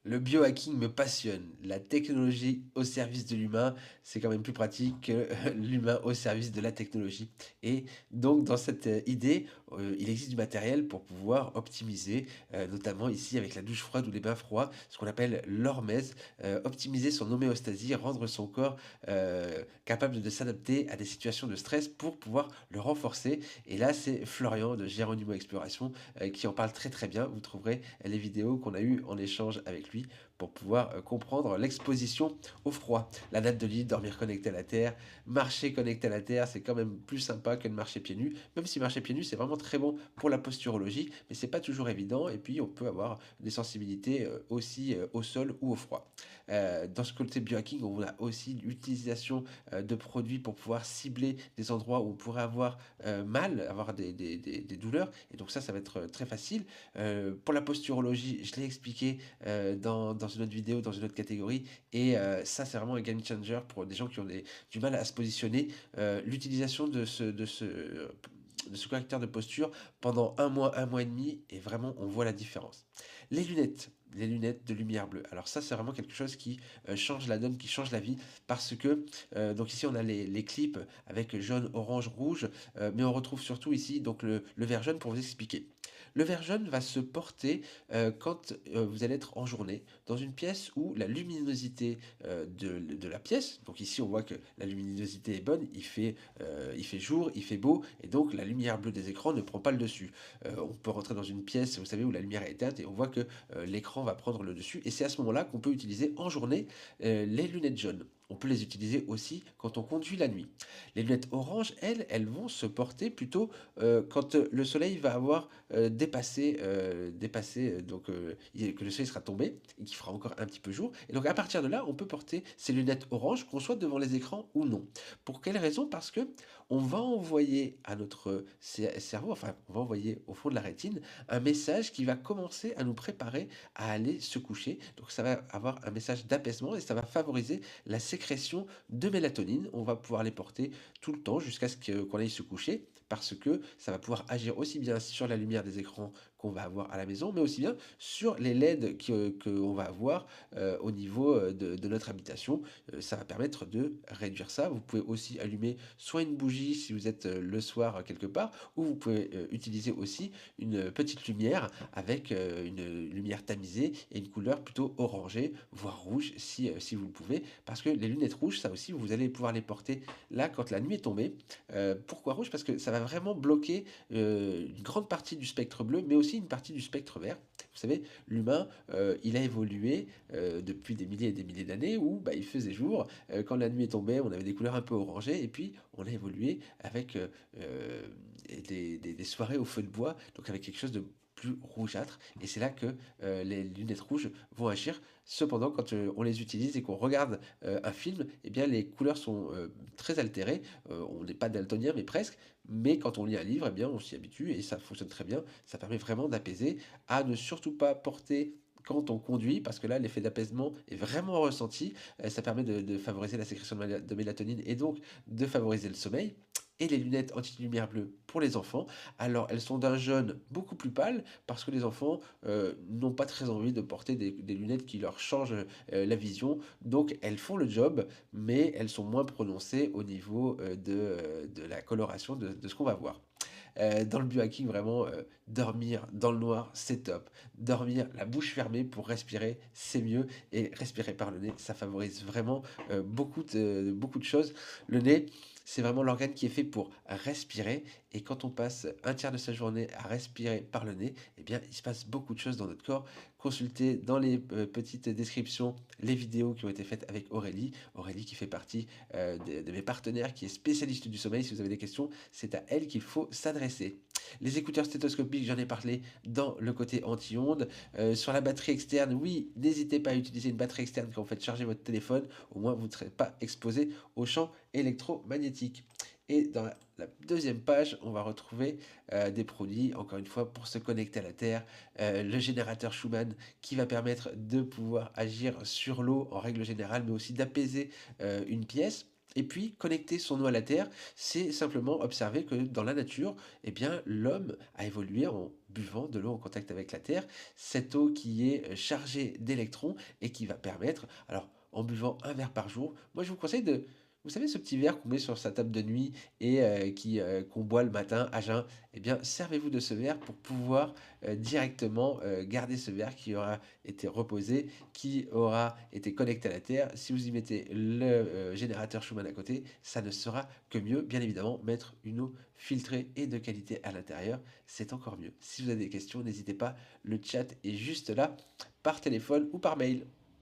Le biohacking me passionne. La technologie au service de l'humain, c'est quand même plus pratique que l'humain au service de la technologie. Et donc, dans cette idée, il existe du matériel pour pouvoir optimiser, notamment ici avec la douche froide ou les bains froids, ce qu'on appelle l'hormèse, optimiser son homéostasie, rendre son corps capable de s'adapter à des situations de stress pour pouvoir le renforcer. Et là, c'est Florian de Geronimo Exploration qui en parle très très bien. Vous trouverez les vidéos qu'on a eues en échange avec lui pour pouvoir comprendre l'exposition au froid. La natte de lit, dormir connecté à la terre, marcher connecté à la terre, c'est quand même plus sympa que de marcher pieds nus. Même si marcher pieds nus, c'est vraiment très bon pour la posturologie, mais c'est pas toujours évident. Et puis, on peut avoir des sensibilités aussi au sol ou au froid. Dans ce côté biohacking, on a aussi l'utilisation de produits pour pouvoir cibler des endroits où on pourrait avoir mal, avoir des douleurs. Et donc ça va être très facile. Pour la posturologie, je l'ai expliqué dans une autre vidéo, dans une autre catégorie. Et ça, c'est vraiment un game changer pour des gens qui ont du mal à se positionner. L'utilisation de ce correcteur de posture pendant un mois et demi, et vraiment, on voit la différence. Les lunettes de lumière bleue. Alors ça, c'est vraiment quelque chose qui change la donne, qui change la vie, parce que, donc ici, on a les clips avec jaune, orange, rouge, mais on retrouve surtout ici donc le vert jaune pour vous expliquer. Le vert jaune va se porter quand vous allez être en journée dans une pièce où la luminosité de la pièce, donc ici on voit que la luminosité est bonne, il fait jour, il fait beau, et donc la lumière bleue des écrans ne prend pas le dessus. On peut rentrer dans une pièce, vous savez, où la lumière est éteinte, et on voit que l'écran va prendre le dessus, et c'est à ce moment-là qu'on peut utiliser en journée les lunettes jaunes. On peut les utiliser aussi quand on conduit la nuit. Les lunettes orange, elles vont se porter plutôt quand le soleil va avoir dépassé donc que le soleil sera tombé et qu'il fera encore un petit peu jour. Et donc à partir de là, on peut porter ces lunettes orange, qu'on soit devant les écrans ou non. Pour quelle raison? Parce que on va envoyer à notre cerveau, enfin on va envoyer au fond de la rétine un message qui va commencer à nous préparer à aller se coucher. Donc ça va avoir un message d'apaisement et ça va favoriser la sécrétion de mélatonine. On va pouvoir les porter tout le temps jusqu'à ce qu'on aille se coucher, parce que ça va pouvoir agir aussi bien sur la lumière des écrans qu'on va avoir à la maison, mais aussi bien sur les LED qu'on va avoir au niveau de notre habitation. Ça va permettre de réduire ça. Vous pouvez aussi allumer soit une bougie si vous êtes le soir quelque part, ou vous pouvez utiliser aussi une petite lumière avec une lumière tamisée et une couleur plutôt orangée, voire rouge si vous le pouvez, parce que les lunettes rouges, ça aussi, vous allez pouvoir les porter là quand la nuit est tombée. Pourquoi rouge? Parce que ça va vraiment bloquer une grande partie du spectre bleu, mais aussi une partie du spectre vert. Vous savez, l'humain, il a évolué depuis des milliers et des milliers d'années où bah, il faisait jour. Quand la nuit est tombée, on avait des couleurs un peu orangées, et puis on a évolué avec des soirées au feu de bois, donc avec quelque chose de plus rougeâtre, et c'est là que les lunettes rouges vont agir. Cependant, quand on les utilise et qu'on regarde un film, eh bien les couleurs sont très altérées. On n'est pas daltonien, mais presque. Mais quand on lit un livre, eh bien on s'y habitue et ça fonctionne très bien. Ça permet vraiment d'apaiser, à ne surtout pas porter quand on conduit, parce que là, l'effet d'apaisement est vraiment ressenti. Ça permet de favoriser la sécrétion de mélatonine et donc de favoriser le sommeil. Et les lunettes anti-lumière bleue pour les enfants. Alors, elles sont d'un jaune beaucoup plus pâle, parce que les enfants n'ont pas très envie de porter des lunettes qui leur changent la vision. Donc, elles font le job, mais elles sont moins prononcées au niveau de la coloration de ce qu'on va voir. Dans le biohacking, vraiment, dormir dans le noir, c'est top. Dormir la bouche fermée pour respirer, c'est mieux. Et respirer par le nez, ça favorise vraiment beaucoup de choses. Le nez, c'est vraiment l'organe qui est fait pour respirer. Et quand on passe un tiers de sa journée à respirer par le nez, eh bien, il se passe beaucoup de choses dans notre corps. Consultez dans les petites descriptions les vidéos qui ont été faites avec Aurélie. Aurélie qui fait partie de mes partenaires, qui est spécialiste du sommeil. Si vous avez des questions, c'est à elle qu'il faut s'adresser. Les écouteurs stéthoscopiques, j'en ai parlé dans le côté anti-ondes. Sur la batterie externe, oui, n'hésitez pas à utiliser une batterie externe quand vous faites charger votre téléphone. Au moins, vous ne serez pas exposé aux champs électromagnétiques. Et dans la deuxième page, on va retrouver des produits, encore une fois, pour se connecter à la Terre. Le générateur Schumann qui va permettre de pouvoir agir sur l'eau en règle générale, mais aussi d'apaiser une pièce. Et puis, connecter son eau à la terre, c'est simplement observer que dans la nature, eh bien, l'homme a évolué en buvant de l'eau en contact avec la terre. Cette eau qui est chargée d'électrons et qui va permettre, alors en buvant un verre par jour, moi je vous conseille de, vous savez, ce petit verre qu'on met sur sa table de nuit et qu'on boit le matin à jeun, eh bien, servez-vous de ce verre pour pouvoir directement garder ce verre qui aura été reposé, qui aura été connecté à la terre. Si vous y mettez le générateur Schumann à côté, ça ne sera que mieux. Bien évidemment, mettre une eau filtrée et de qualité à l'intérieur, c'est encore mieux. Si vous avez des questions, n'hésitez pas, le chat est juste là, par téléphone ou par mail.